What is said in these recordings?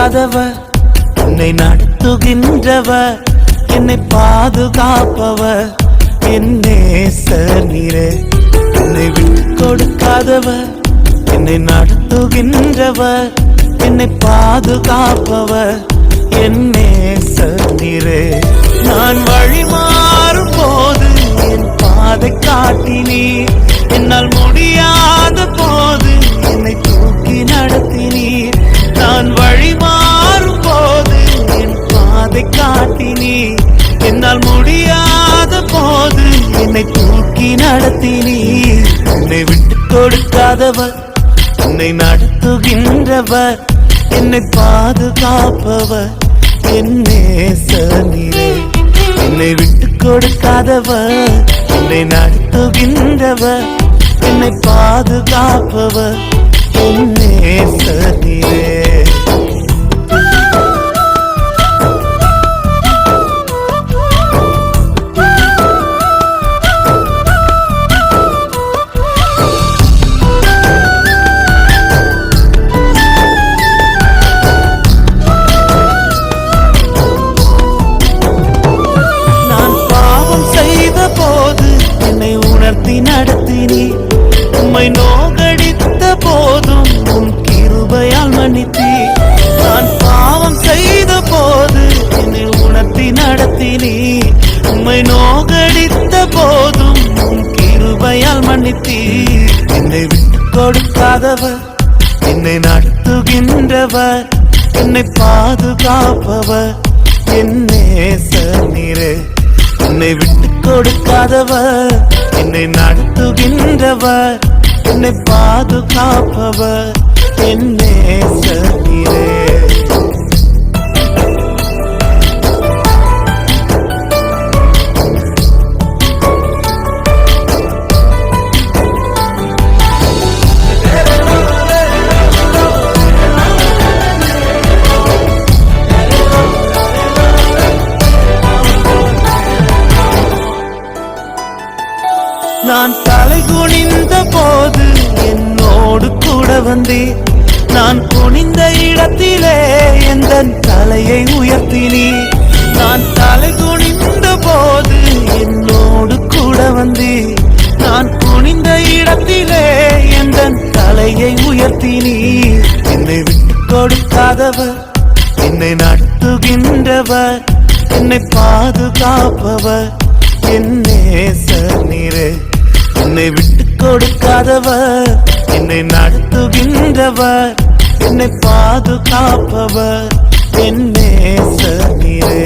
கொடுக்காதவர், என்னை நடத்துகின்றவர், என்னை பாதுகாப்பவர், என் நேசர் நீரே. என்னை விட்டு கொடுக்காதவர், என்னை நடத்துகின்றவர், என்னை பாதுகாப்பவர், என் நேசர் நீரே. நான் வழி மாறும் போது என் பாதை காட்டினீர், என்னால் முடியாத போது என்னை தூக்கி நடத்தினீர். நான் வழி மாறும் போது என் பாதை காட்டினீர், என்னால் முடியாத போது என்னை தூக்கி நடத்தினீர். என்னை விட்டு கொடுக்காதவர், என்னை நடத்துகின்றவர், என்னை பாதுகாப்பவர், என் நேசர் நீரே. என்னை விட்டு கொடுக்காதவர், என்னை நடத்துகின்றவர், என்னை பாதுகாப்பவர், என் நேசர் நீரே. நடத்தினீர், உம்மை நோகடித்த போதும் உம் கிருபையால் மன்னித்தீர். நான் பாவம் செய்த போது என்னை உணர்த்தி நடத்தினீர், உம்மை நோகடித்த போதும் உம் கிருபையால் மன்னித்தீர். என்னை விட்டு கொடுக்காதவர், என்னை நடத்துகின்றவர், என்னை பாதுகாப்பவர், என் நேசர் நீரே. என்னை விட்டு கொடுக்காதவர், என்னை நடத்துகின்றவர், என்னை பாதுகாப்பவர், என் நேசர் நீரே. நான் தலை குனிந்த போது என்னோடு கூட வந்தீர், நான் குனிந்த இடத்திலே எந்த தலையை உயர்த்தினீர். நான் தலை குனிந்த போது என்னோடு கூட வந்தீர், நான் குனிந்த இடத்திலே எந்த தலையை உயர்த்தினீர். என்னை விட்டு கொடுக்காதவர், என்னை நடத்துகின்றவர், என்னை பாதுகாப்பவர், என் நேசர் நீரே. என்னை விட்டு கொடுக்காதவர், என்னை நடத்துகின்றவர், என்னை பாதுகாப்பவர், என் நேசர் நீரே.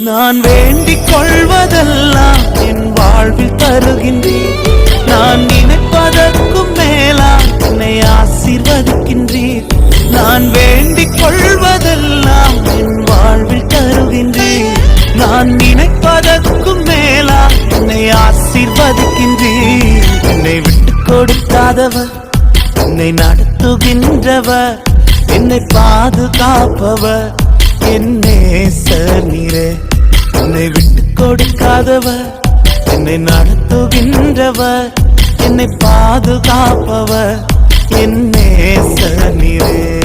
நான் வேண்டிக் கொள்வதெல்லாம் என் வாழ்வில் தருகின்றீர், நான் நினைப்பதற்கும் மேலா என்னை ஆசீர்வதிக்கின்றீர். நான் வேண்டிக் கொள்வதெல்லாம் என் வாழ்வில் தருகின்றீர், நான் நினைப்பதற்கும் மேலா என்னை ஆசீர்வதிக்கின்றீர். என்னை விட்டு கொடுக்காதவர், என்னை நடத்துகின்றவர், என்னை பாதுகாப்பவர், என் நேசர் நீரே. என்னை விட்டு கொடுக்காதவர், என்னை நடத்துகின்றவர், என்னை பாதுகாப்பவர், என் நேசர் நீரே.